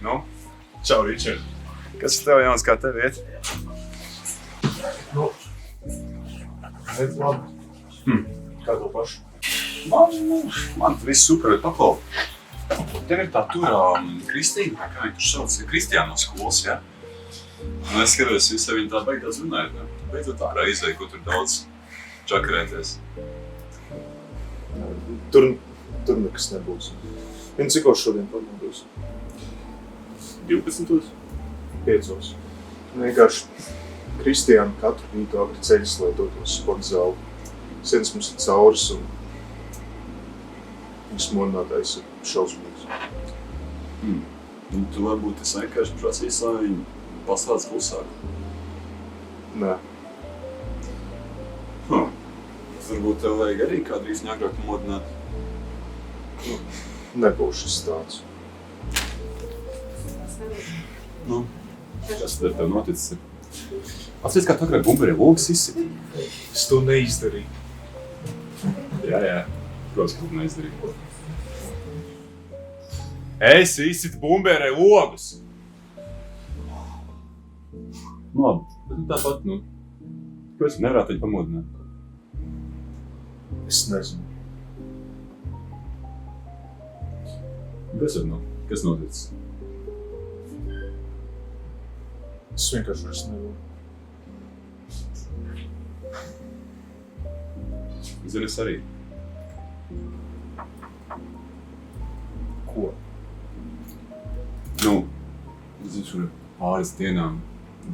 Nu, čau, Ričard. Kas tev jauns, kā tev iet? Nu, redz labi. Kā to pašu? Man viss super, bet paklau. Tev ir tā turā Kristīna, kā viņa tur sauc, Kristiāna no skolas, ja? Un es skatos, visai viņa tā baigi daudz runājot, ne? Beidzot ārā izvēj, ko tur daudz čakarēties. Tur nekas nebūs. Viņa cikos šodien pamodus? 12. 5. Vienkārši Kristiāna katru rītu agri ceļas, lai dotos sporta zāli. Sienas mums ir cauras un viņas modinātājs ir šausmīgs. Tu varbūt es vienkārši prasīsi, lai viņi pasāc klusāk. Nē. Varbūt tev vajag arī kādreiz ņagrāk modināt. Nebūs šis tāds. Nu, kas tad ar tev noticis? Atceries, kā tu agrāk bumberē logas izsiti? Es to neizdarīju. Jā. Protams, ka tu neizdarīji. Es izsitu bumberē logus! Nu labi, bet tāpat, kāpēc nevarētu viņu pamodināt? Es nezinu. Kas noticis? Es vienkārši vairs nevaru. Zini, es arī. Ko? Tur pāris dienām,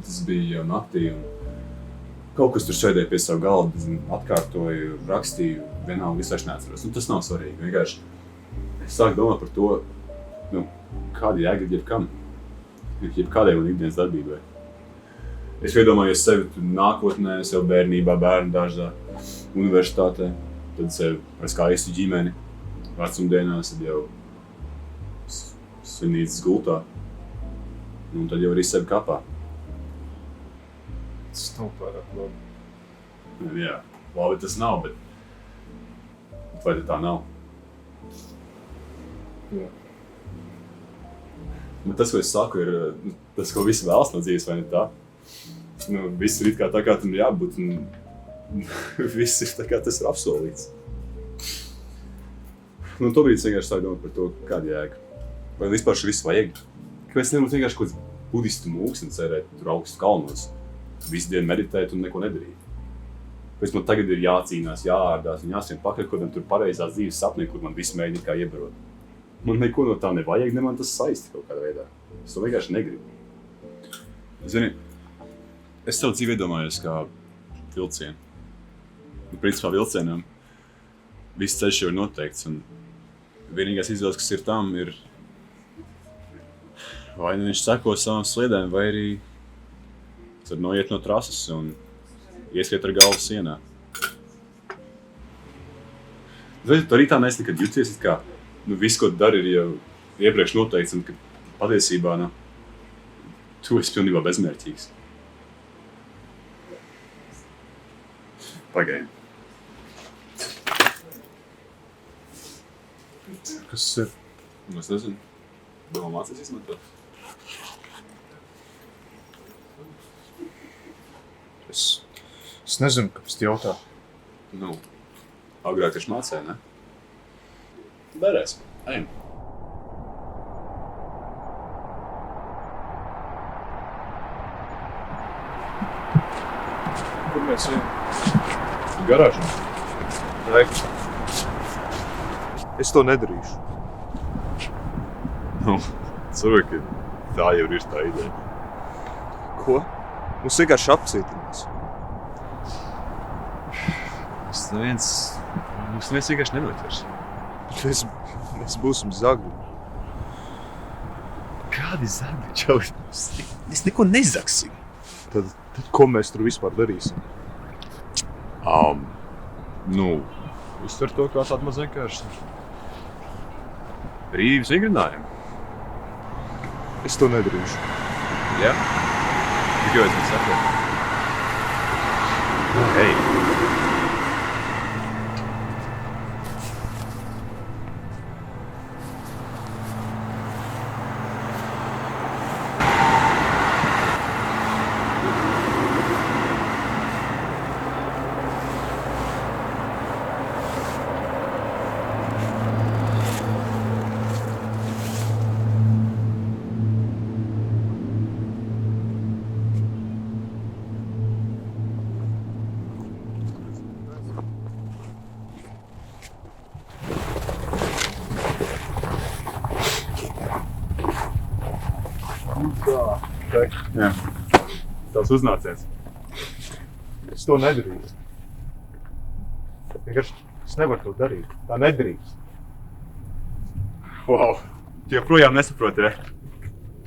tas bija jau naktī, un kaut kas tur sēdēja pie savu galdu, atkārtoju, rakstīju, vienalga, es vairs neatceros. Tas nav svarīgi, vienkārši es sāku domāt par to, kāda jēga ir jebkādai un ikdienas darbībai. Es iedomājos sevi nākotnē, sev bērnībā, bērnu dārzā, universitātē, tad sevi ar skaistu ģimeni, vecumdienās, tad jau svinītas gultā, un tad jau arī sevi kapā. Tas nav pārāk labi. Jā, labi tas nav, bet vai tā nav? Jā. Bet tas, ko es saku, ir tas, ko visi vēlas no dzīves, vai ne tā? Viss ir tā, kā tam jābūt, un viss ir tā, kā tas ir apsolīts. Tobrīd es vienkārši sāku domāt par to, kāda jēga. Vai vispār šo visu vajag? Kāpēc nebūtu vienkārši kaut kāds budistu mūks un cerēt tur augstu kalnos, visu dienu meditēt un neko nedarīt? Kāpēc man tagad ir jācīnās, jāārdās un jāsien pakaļ kodam tur pareizās dzīves sapnī, kur man visu mēģina kā iebarot? Man neko no tā nevajag, ne man tas saisti kaut kādā veidā. Es to vienkārši negribu. Zini, es savu dzīvi iedomājos kā vilcienu. Principā vilcienam viss ceļš jau ir noteikts, un vienīgais izvēles, kas ir tam, ir vai nu viņš seko savām sliedēm, vai arī tad noiet no trases un ieskriet ar galvu sienā. Vai tu arī tā neesi nekad jūties, kā viss, ko tu dari, ir jau iepriekš noteikts, un ka patiesībā tu esi pilnībā bezmērķīgs. Pagaidi. Kas tas ir? Es nezinu. Domā, mācīs izmantot. Es nezinu, kāpēc tu jautā. Nu, agrāk taču mācēja, ne? Derēs. Ejam. Kur mēs ejam? Garāžā. Reik. Es to nedarīšu. Nu, cilvēki, tā jau ir tā ideja. Ko? Mums vienkārši apcietinās. Mums neviens vienkārši nenoķers. Mēs būsim zagļi. Kādi zagļi, čau? Mēs neko nezaksim. Tad ko mēs tur vispār darīsim? Nu, uztver to kā tādu maz vienkārši brīvs vingrinājumu. Es to nedarīšu. Jā? Tikai es man saprotu. Hei! Jā. Tavs uznāciens. Es to nedarīšu. Vienkārši es nevaru to darīt. Tā nedrīkst. Wow! Tu joprojām nesaproti, ja?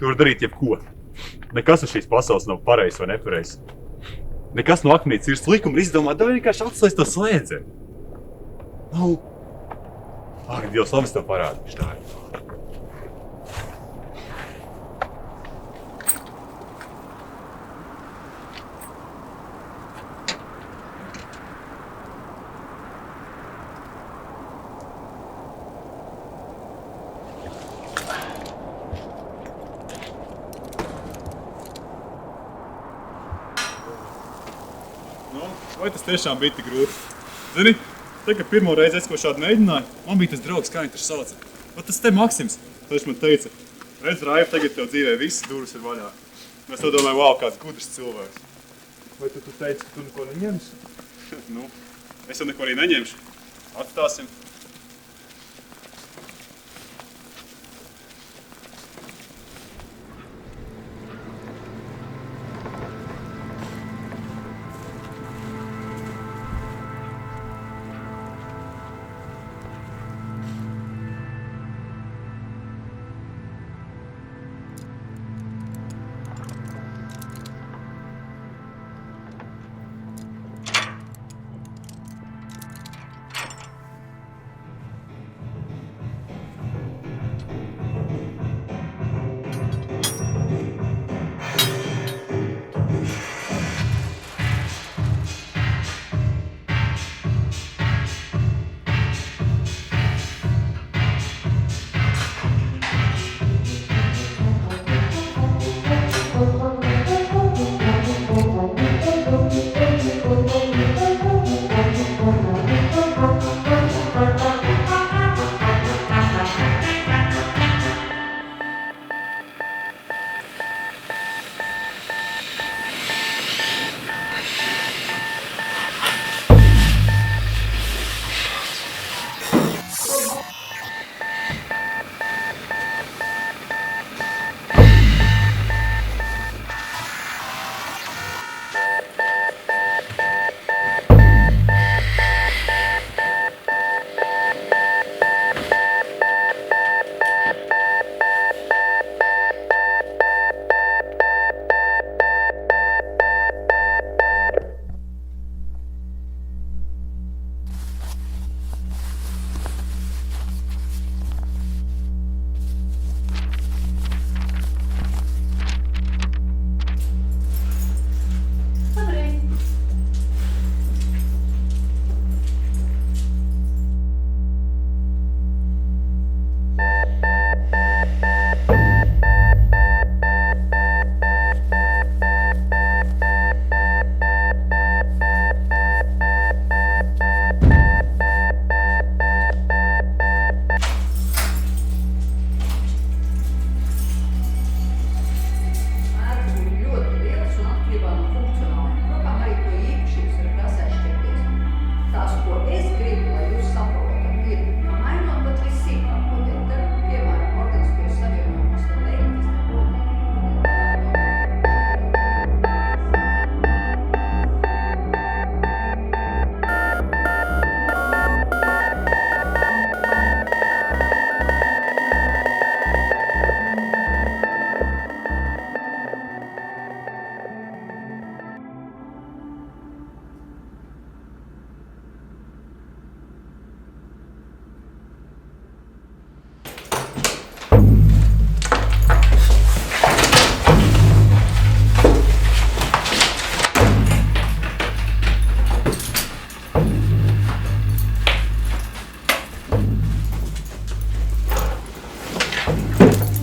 Tu vari darīt jebko. Nekas uz šīs pasaules nav pareizs vai nepareizs. Nekas no akmenītes ir likuma izdomāt, tev vienkārši atslēst to slēdzeni. Nu, ak, Dievs, labi es tev parādīšu tā. Vai tas tiešām bija tik grūti? Zini, kad pirmo reizi es ko šādu mēģināju, man bija tas draugs, kā viņš tur sauca. Vat tas te Maksims, tad viņš man teica, redz, Raiv, tagad tev dzīvē visas durvis ir vaļā. Es to domāju, wow, kāds gudrs cilvēks. Vai tu teici, ka tu neko neņemsi? Nu, es jau neko arī neņemšu. Atstāsim.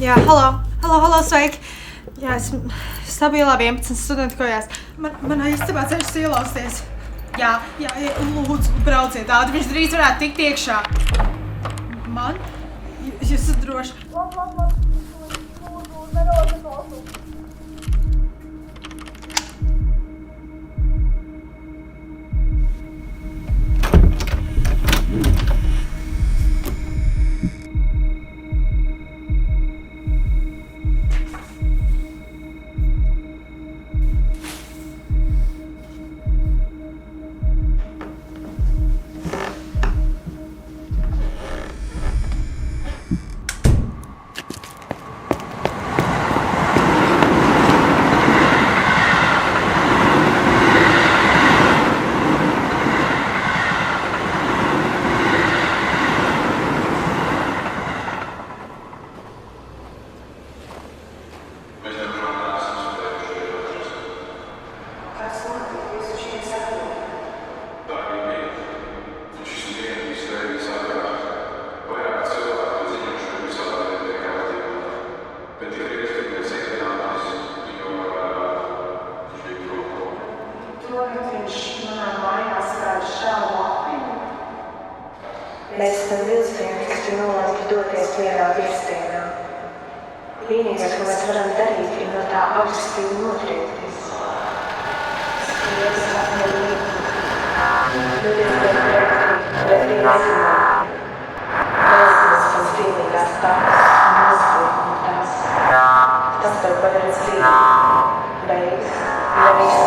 Jā, halo, sveiki! Jā, esmu stabilā 11 studentu kājās. Manā istabā ceļš ielausties. Jā, lūdzu, brauciet ātri, viņš drīz varētu tikt iekšā. Man? Jūs esat droši? Mēs esam vilcieni, kas ir nolēmti doties vienā virzienā. Vienīgais, ko mēs varam darīt, ir no tā agresīvi notriekties. Skrietis apmierīgi. Doties pēc pretī nezināt. Neizdos savas vienīgās tāpas un noslēgt no tās. Tas tev padarīt dzīvi. Beigas, ja viss